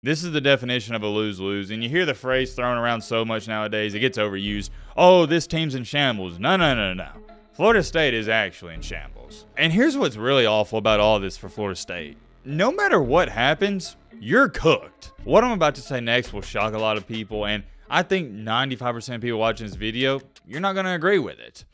This is the definition of a lose-lose, and you hear the phrase thrown around so much nowadays, it gets overused. Oh, this team's in shambles. No. Florida State is actually in shambles. And here's what's really awful about all this for Florida State. No matter what happens, you're cooked. What I'm about to say next will shock a lot of people, and I think 95% of people watching this video, you're not going to agree with it.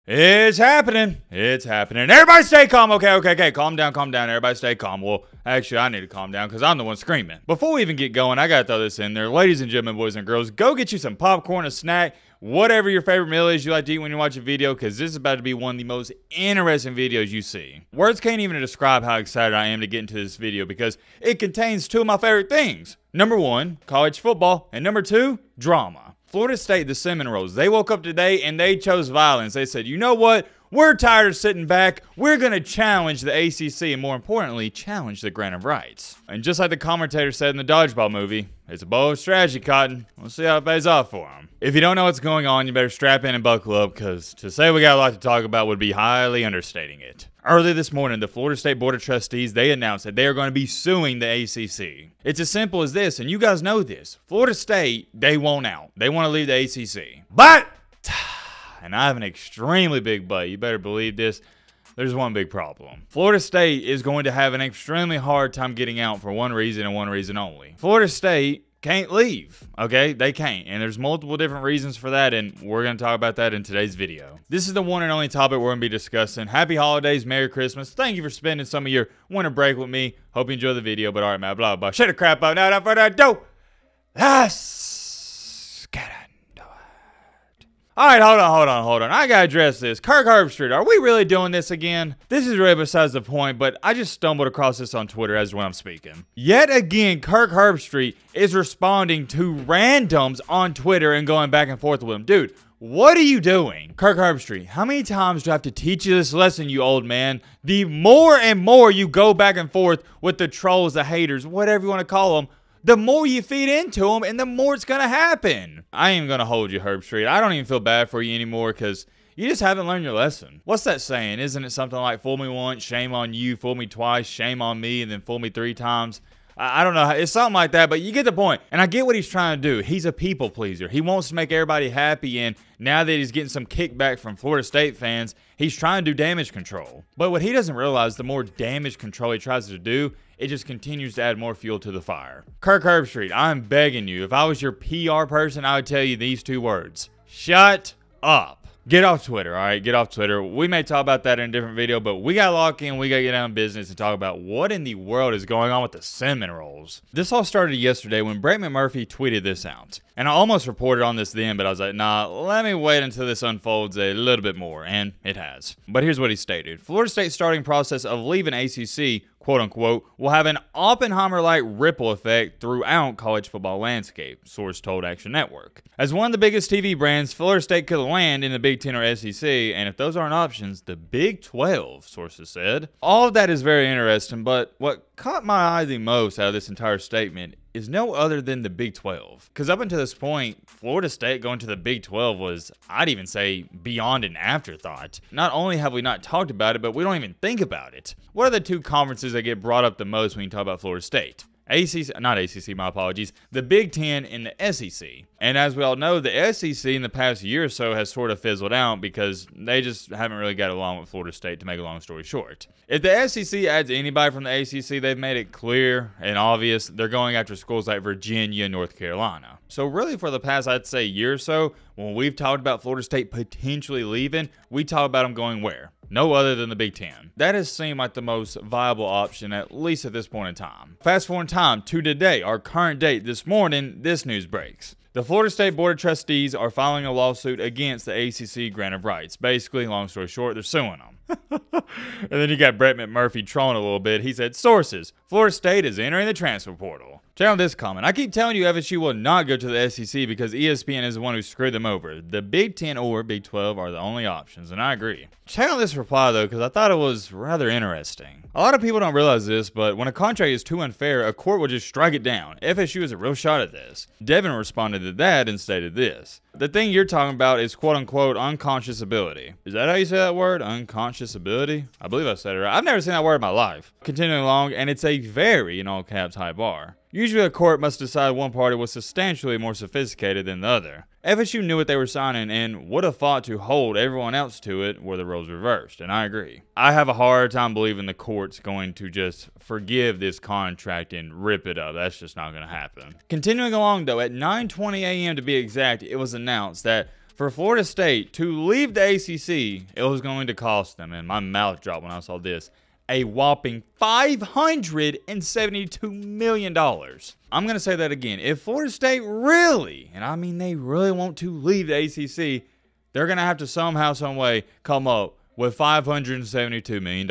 It's happening. It's happening. Everybody stay calm. Okay. Calm down. Everybody stay calm. Well, actually, I need to calm down because I'm the one screaming. Before we even get going, I got to throw this in there. Ladies and gentlemen, boys and girls, go get you some popcorn, a snack, whatever your favorite meal is you like to eat when you watch a video, because this is about to be one of the most interesting videos you see. Words can't even describe how excited I am to get into this video because it contains two of my favorite things. Number one, college football, and number two, drama. Florida State, the Seminoles, they woke up today and they chose violence. They said, you know what? We're tired of sitting back. We're going to challenge the ACC and, more importantly, challenge the grant of rights. And just like the commentator said in the Dodgeball movie, it's a bold strategy, Cotton. We'll see how it pays off for them. If you don't know what's going on, you better strap in and buckle up, because to say we got a lot to talk about would be highly understating it. Early this morning, the Florida State Board of Trustees, they announced that they are going to be suing the ACC. It's as simple as this, and you guys know this. Florida State, they want out. They want to leave the ACC. But, and I have an extremely big but, you better believe this, there's one big problem. Florida State is going to have an extremely hard time getting out for one reason and one reason only. Florida State can't leave, okay? They can't, and there's multiple different reasons for that, and we're going to talk about that in today's video. This is the one and only topic we're going to be discussing. Happy holidays, Merry Christmas. Thank you for spending some of your winter break with me. Hope you enjoy the video, but all right, man, blah, blah. Shut the crap up. Now, without further ado, let's get into it. All right, hold on. I got to address this. Kirk Herbstreit, are we really doing this again? This is really besides the point, but I just stumbled across this on Twitter as when I'm speaking. Yet again, Kirk Herbstreit is responding to randoms on Twitter and going back and forth with them. Dude, what are you doing? Kirk Herbstreit, how many times do I have to teach you this lesson, you old man? The more and more you go back and forth with the trolls, the haters, whatever you want to call them, the more you feed into them and the more it's going to happen. I ain't going to hold you, Herbstreit. I don't even feel bad for you anymore because you just haven't learned your lesson. What's that saying? Isn't it something like, fool me once, shame on you, fool me twice, shame on me, and then fool me 3 times? I don't know. It's something like that, but you get the point. And I get what he's trying to do. He's a people pleaser. He wants to make everybody happy, and now that he's getting some kickback from Florida State fans, he's trying to do damage control. But what he doesn't realize, the more damage control he tries to do, it just continues to add more fuel to the fire. Kirk Herbstreit, I'm begging you. If I was your PR person, I would tell you these 2 words. Shut up. Get off Twitter, all right? Get off Twitter. We may talk about that in a different video, but we got to lock in. We got to get down to business and talk about what in the world is going on with the Seminoles. This all started yesterday when Brett McMurphy tweeted this out. And I almost reported on this then, but I was like, nah, let me wait until this unfolds a little bit more. And it has. But here's what he stated. Florida State's starting process of leaving ACC, quote unquote, will have an Oppenheimer-like ripple effect throughout college football landscape, source told Action Network. As one of the biggest TV brands, Florida State could land in the Big Ten or SEC, and if those aren't options, the Big 12, sources said. All of that is very interesting, but what caught my eye the most out of this entire statement is no other than the Big 12. Because up until this point, Florida State going to the Big 12 was, I'd even say, beyond an afterthought. Not only have we not talked about it, but we don't even think about it. What are the 2 conferences that get brought up the most when you talk about Florida State? Not ACC, my apologies, the Big Ten and the SEC. And as we all know, the SEC in the past year or so has sort of fizzled out because they just haven't really got along with Florida State, to make a long story short. If the SEC adds anybody from the ACC, they've made it clear and obvious they're going after schools like Virginia and North Carolina. So really for the past, I'd say, year or so, when we've talked about Florida State potentially leaving, we talk about them going where? No other than the Big Ten. That has seemed like the most viable option, at least at this point in time. Fast forward in time to today, our current date, this morning, this news breaks. The Florida State Board of Trustees are filing a lawsuit against the ACC grant of rights. Basically, long story short, they're suing them. And then you got Brett McMurphy trolling a little bit. He said, sources, Florida State is entering the transfer portal. Check out this comment. I keep telling you FSU will not go to the SEC because ESPN is the one who screwed them over. The Big 10 or Big 12 are the only options, and I agree. Check out this reply, though, because I thought it was rather interesting. A lot of people don't realize this, but when a contract is too unfair, a court will just strike it down. FSU has a real shot at this. Devin responded to that and stated this. The thing you're talking about is quote-unquote unconscious ability. Is that how you say that word? Unconscious ability? I believe I said it right. I've never seen that word in my life. Continuing along, and it's a very, in all caps, high bar. Usually a court must decide one party was substantially more sophisticated than the other. FSU knew what they were signing and would have fought to hold everyone else to it were the roles reversed, and I agree. I have a hard time believing the court's going to just forgive this contract and rip it up. That's just not going to happen. Continuing along, though, at 9:20 a.m. to be exact, it was announced that for Florida State to leave the ACC, it was going to cost them, and my mouth dropped when I saw this, a whopping $572 million. I'm going to say that again. If Florida State really, and I mean they really want to leave the ACC, they're going to have to somehow, some way come up with $572 million.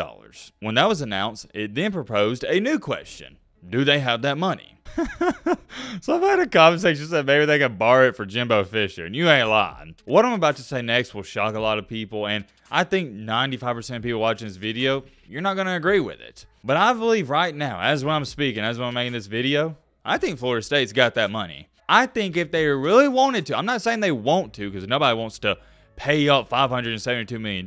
When that was announced, it then proposed a new question. Do they have that money? So I've had a comment section that maybe they could borrow it for Jimbo Fisher, and you ain't lying. What I'm about to say next will shock a lot of people, and I think 95% of people watching this video, you're not going to agree with it. But I believe right now, as when I'm speaking, as when I'm making this video, I think Florida State's got that money. I think if they really wanted to, I'm not saying they want to, because nobody wants to pay up $572 million,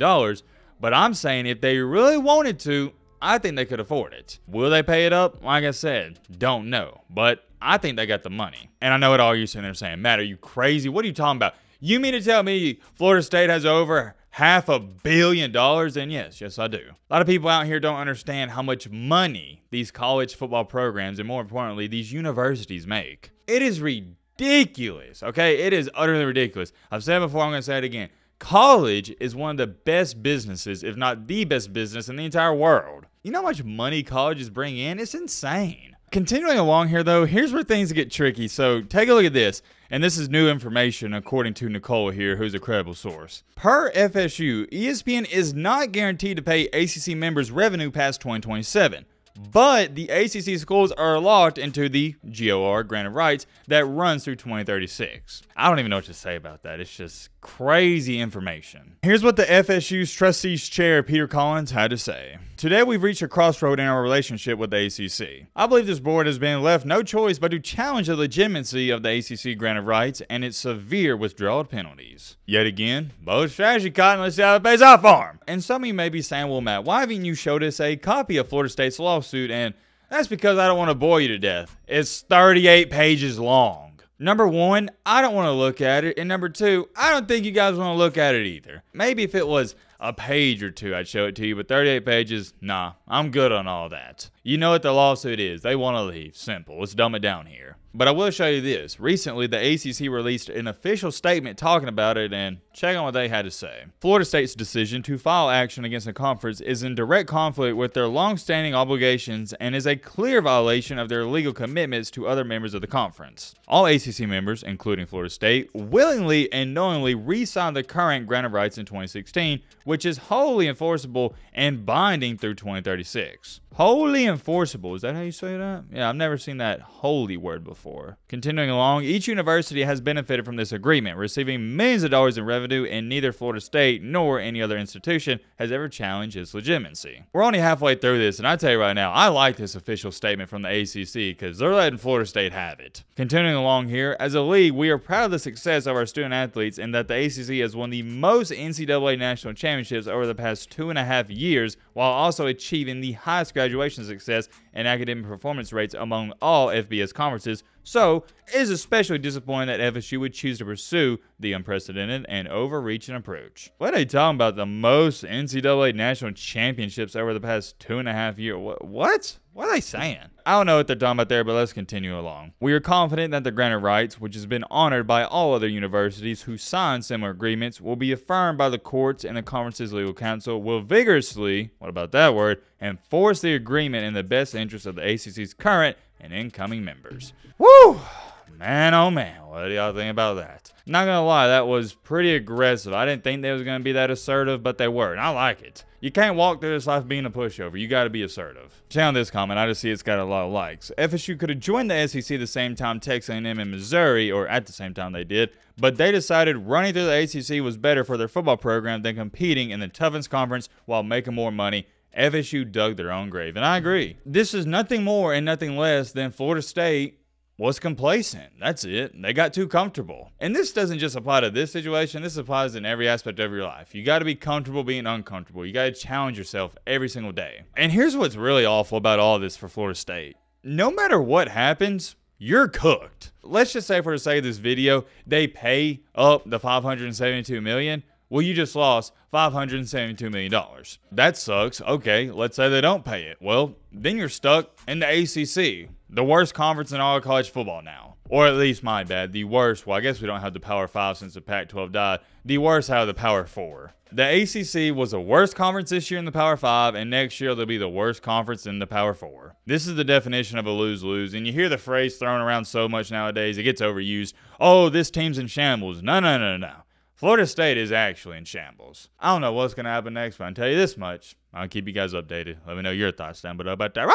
but I'm saying if they really wanted to, I think they could afford it. Will they pay it up? Like I said, don't know. But I think they got the money. And I know what all you're sitting there saying, Matt, are you crazy? What are you talking about? You mean to tell me Florida State has over $500 million? And yes, I do. A lot of people out here don't understand how much money these college football programs and more importantly, these universities make. It is ridiculous, okay? It is utterly ridiculous. I've said it before, I'm going to say it again. College is one of the best businesses, if not the best business in the entire world. You know how much money colleges bring in? It's insane. Continuing along here, though, here's where things get tricky. So take a look at this. And this is new information according to Nicole here, who's a credible source. Per FSU, ESPN is not guaranteed to pay ACC members revenue past 2027. But the ACC schools are locked into the GOR, grant of rights, that runs through 2036. I don't even know what to say about that. It's just crazy information. Here's what the FSU's trustees chair, Peter Collins, had to say. Today, we've reached a crossroad in our relationship with the ACC. I believe this board has been left no choice but to challenge the legitimacy of the ACC grant of rights and its severe withdrawal penalties. Yet again, both strategy cotton, let's see how it pays off for them. And some of you may be saying, well, Matt, why haven't you showed us a copy of Florida State's lawsuit? And that's because I don't want to bore you to death. It's 38 pages long. Number one, I don't want to look at it. And number two, I don't think you guys want to look at it either. Maybe if it was a page or two, I'd show it to you, but 38 pages, nah, I'm good on all that. You know what the lawsuit is. They want to leave. Simple. Let's dumb it down here. But I will show you this. Recently, the ACC released an official statement talking about it, and check on what they had to say. Florida State's decision to file action against the conference is in direct conflict with their long-standing obligations and is a clear violation of their legal commitments to other members of the conference. All ACC members, including Florida State, willingly and knowingly re-signed the current grant of rights in 2016, which is wholly enforceable and binding through 2036. Wholly enforceable. Is that how you say that? Yeah, I've never seen that holy word before. Continuing along, each university has benefited from this agreement, receiving millions of dollars in revenue, and neither Florida State nor any other institution has ever challenged its legitimacy. We're only halfway through this, and I tell you right now, I like this official statement from the ACC because they're letting Florida State have it. Continuing along here, as a league, we are proud of the success of our student athletes and that the ACC has won the most NCAA national championships over the past 2.5 years, while also achieving the highest graduation success and academic performance rates among all FBS conferences. So, it is especially disappointing that FSU would choose to pursue the unprecedented and overreaching approach. What are they talking about? The most NCAA national championships over the past 2.5 years? What? What are they saying? I don't know what they're talking about there, but let's continue along. We are confident that the grant of rights, which has been honored by all other universities who signed similar agreements, will be affirmed by the courts, and the conference's legal counsel will vigorously, what about that word, enforce the agreement in the best interest of the ACC's current and incoming members. Woo! Man, oh man, what do y'all think about that? Not gonna lie, that was pretty aggressive. I didn't think they was gonna be that assertive, but they were, and I like it. You can't walk through this life being a pushover. You gotta be assertive. Check out this comment. I just see it's got a lot of likes. FSU could have joined the SEC the same time Texas A&M and Missouri, or at the same time they did, but they decided running through the ACC was better for their football program than competing in the toughest conference while making more money. FSU dug their own grave, and I agree. This is nothing more and nothing less than Florida State was complacent. That's it. They got too comfortable. And this doesn't just apply to this situation. This applies in every aspect of your life. You got to be comfortable being uncomfortable. You got to challenge yourself every single day. And here's what's really awful about all this for Florida State. No matter what happens, you're cooked. Let's just say, for the sake of this video, they pay up the $572 million. Well, you just lost $572 million. That sucks. Okay, let's say they don't pay it. Well, then you're stuck in the ACC, the worst conference in all of college football now. Or at least, my bad, the worst. Well, I guess we don't have the Power 5 since the Pac-12 died. The worst out of the Power 4. The ACC was the worst conference this year in the Power 5, and next year they'll be the worst conference in the Power 4. This is the definition of a lose-lose, and you hear the phrase thrown around so much nowadays, it gets overused. Oh, this team's in shambles. No, no, no, no. Florida State is actually in shambles. I don't know what's going to happen next, but I can tell you this much. I'll keep you guys updated. Let me know your thoughts down below about that.